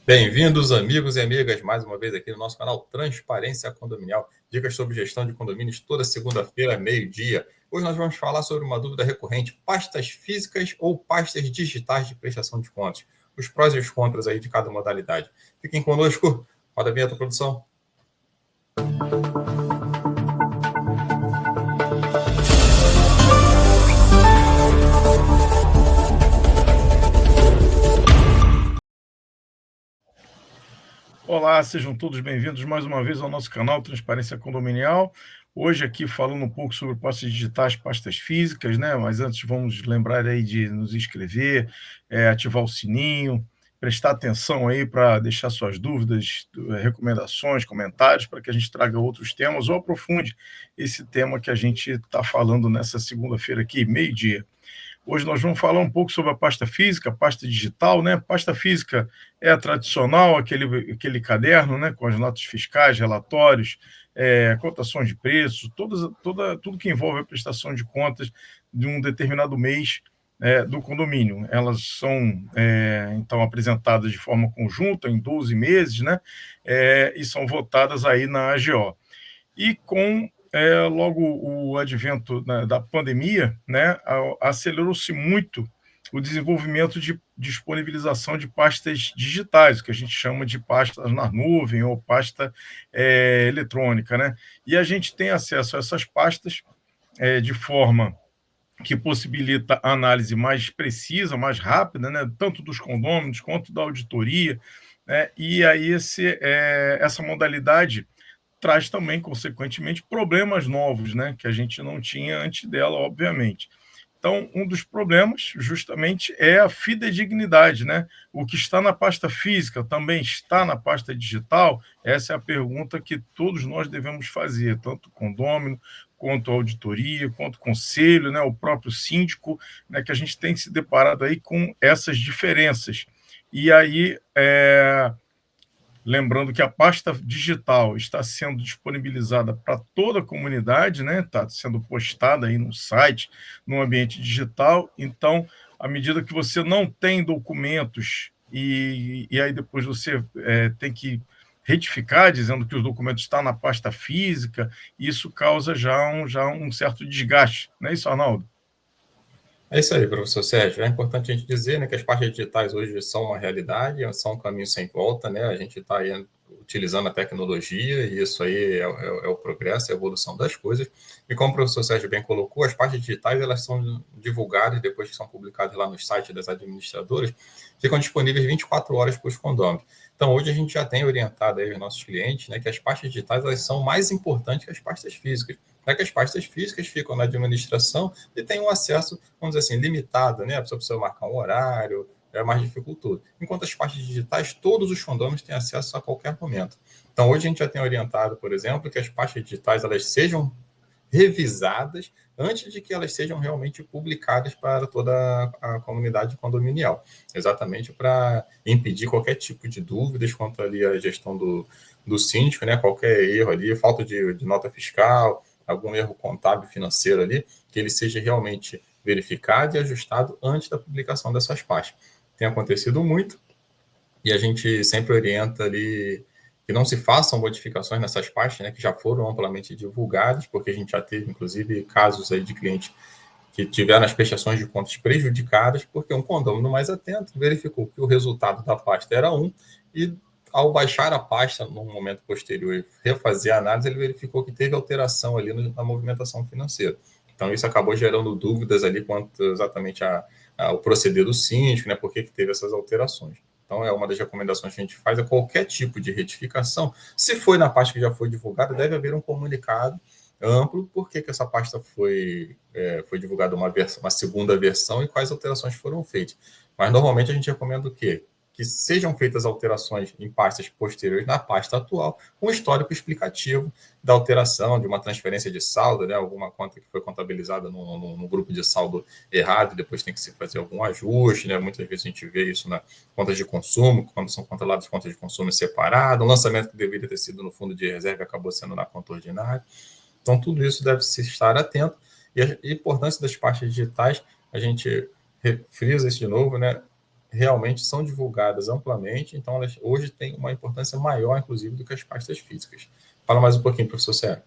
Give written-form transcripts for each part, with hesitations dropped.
Bem-vindos, amigos e amigas, mais uma vez aqui no nosso canal Transparência Condominial. Dicas sobre gestão de condomínios toda segunda-feira, meio-dia. Hoje nós vamos falar sobre uma dúvida recorrente: pastas físicas ou pastas digitais de prestação de contas? Os prós e os contras aí de cada modalidade. Fiquem conosco. Roda a vinheta, produção. Olá, sejam todos bem-vindos mais uma vez ao nosso canal Transparência Condominial. Hoje aqui falando um pouco sobre pastas digitais, pastas físicas, né? Mas antes vamos lembrar aí de nos inscrever, ativar o sininho, prestar atenção aí para deixar suas dúvidas, recomendações, comentários, para que a gente traga outros temas ou aprofunde esse tema que a gente está falando nessa segunda-feira aqui, meio-dia. Hoje nós vamos falar um pouco sobre a pasta física, a pasta digital, né? Pasta física é a tradicional, aquele caderno, né? Com as notas fiscais, relatórios, cotações de preços, tudo que envolve a prestação de contas de um determinado mês do condomínio. Elas são, então, apresentadas de forma conjunta, em 12 meses, né? E são votadas aí na AGO. E com logo o advento da pandemia, né, acelerou-se muito o desenvolvimento de disponibilização de pastas digitais, que a gente chama de pastas na nuvem ou pasta eletrônica, né? E a gente tem acesso a essas pastas de forma que possibilita a análise mais precisa, mais rápida, né, tanto dos condôminos quanto da auditoria, né? E aí essa modalidade traz também, consequentemente, problemas novos, né, que a gente não tinha antes dela, obviamente. Então, um dos problemas, justamente, é a fidedignidade, né? O que está na pasta física também está na pasta digital? Essa é a pergunta que todos nós devemos fazer, tanto o condômino, quanto a auditoria, quanto o conselho, né, o próprio síndico, né, que a gente tem se deparado aí com essas diferenças. E aí, lembrando que a pasta digital está sendo disponibilizada para toda a comunidade, né? Está sendo postada aí no site, no ambiente digital. Então, à medida que você não tem documentos e aí depois você tem que retificar, dizendo que os documentos estão na pasta física, isso causa já um certo desgaste. Não é isso, Arnaldo? É isso aí, professor Sérgio. É importante a gente dizer, né, que as pastas digitais hoje são uma realidade, são um caminho sem volta, né? A gente está aí utilizando a tecnologia e isso aí é o progresso, é a evolução das coisas. E como o professor Sérgio bem colocou, as pastas digitais elas são divulgadas depois que são publicadas lá no site das administradoras, ficam disponíveis 24 horas para os condôminos. Então, hoje a gente já tem orientado aí os nossos clientes, né, que as pastas digitais elas são mais importantes que as pastas físicas. É que as pastas físicas ficam na administração e tem um acesso, vamos dizer assim, limitado, né? A pessoa precisa marcar um horário, é mais dificultoso. Enquanto as pastas digitais, todos os condôminos têm acesso a qualquer momento. Então, hoje a gente já tem orientado, por exemplo, que as pastas digitais elas sejam revisadas antes de que elas sejam realmente publicadas para toda a comunidade condominial, exatamente para impedir qualquer tipo de dúvidas quanto ali à gestão do síndico, né? Qualquer erro ali, falta de nota fiscal, algum erro contábil financeiro ali, que ele seja realmente verificado e ajustado antes da publicação dessas pastas. Tem acontecido muito e a gente sempre orienta ali que não se façam modificações nessas pastas, né, que já foram amplamente divulgadas, porque a gente já teve, inclusive, casos aí de clientes que tiveram as prestações de contas prejudicadas, porque um condômino mais atento verificou que o resultado da pasta era um, e ao baixar a pasta no momento posterior e refazer a análise, ele verificou que teve alteração ali na movimentação financeira. Então, isso acabou gerando dúvidas ali quanto exatamente ao proceder do síndico, né, por que teve essas alterações. Então, é uma das recomendações que a gente faz, é qualquer tipo de retificação. Se foi na pasta que já foi divulgada, deve haver um comunicado amplo, por que essa pasta foi divulgada uma segunda versão e quais alterações foram feitas. Mas, normalmente, a gente recomenda o quê? Que sejam feitas alterações em pastas posteriores na pasta atual, com histórico explicativo da alteração, de uma transferência de saldo, né, alguma conta que foi contabilizada no grupo de saldo errado, depois tem que se fazer algum ajuste, né? Muitas vezes a gente vê isso na contas de consumo, quando são controladas contas de consumo separado, um lançamento que deveria ter sido no fundo de reserva acabou sendo na conta ordinária. Então, tudo isso deve se estar atento. E a importância das pastas digitais, a gente frisa isso de novo, né? realmente são divulgadas amplamente, então elas hoje têm uma importância maior, inclusive, do que as pastas físicas. Fala mais um pouquinho, professor Sérgio.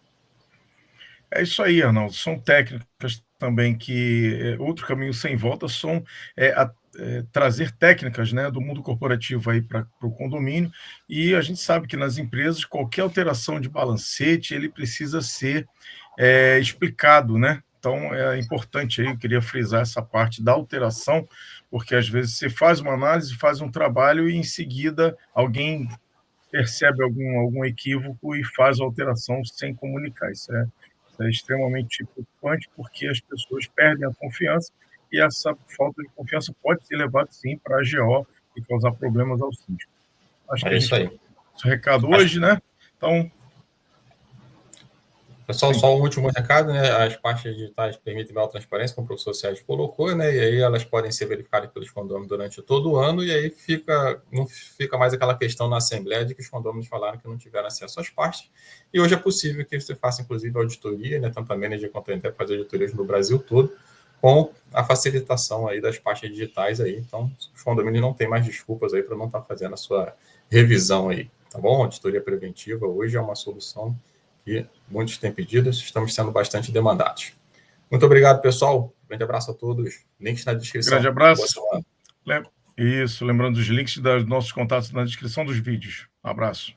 É isso aí, Arnaldo. São técnicas também que outro caminho sem volta são trazer técnicas, né, do mundo corporativo aí para o condomínio. E a gente sabe que nas empresas qualquer alteração de balancete ele precisa ser explicado, né? Então é importante aí, eu queria frisar essa parte da alteração, porque às vezes você faz uma análise, faz um trabalho e em seguida alguém percebe algum equívoco e faz a alteração sem comunicar. Isso é extremamente preocupante, porque as pessoas perdem a confiança e essa falta de confiança pode ser levada, sim, para a AGO e causar problemas ao síndico. Acho que É a isso gente aí. esse recado hoje, né? Então, Pessoal, sim, só um último recado, né? As pastas digitais permitem maior transparência, como o professor Sérgio colocou, né? E aí elas podem ser verificadas pelos condôminos durante todo o ano, e aí não fica mais aquela questão na Assembleia de que os condôminos falaram que não tiveram acesso às pastas. E hoje é possível que você faça, inclusive, auditoria, né? Tanto a manager quanto a Inter fazer auditorias no Brasil todo, com a facilitação aí das pastas digitais aí. Então, os condomínios não têm mais desculpas aí para não estar fazendo a sua revisão aí, tá bom? Auditoria preventiva hoje é uma solução que muitos têm pedido, estamos sendo bastante demandados. Muito obrigado, pessoal. Grande abraço a todos. Links na grande descrição. Boa abraço. semana. Isso, lembrando os links dos nossos contatos na descrição dos vídeos. Um abraço.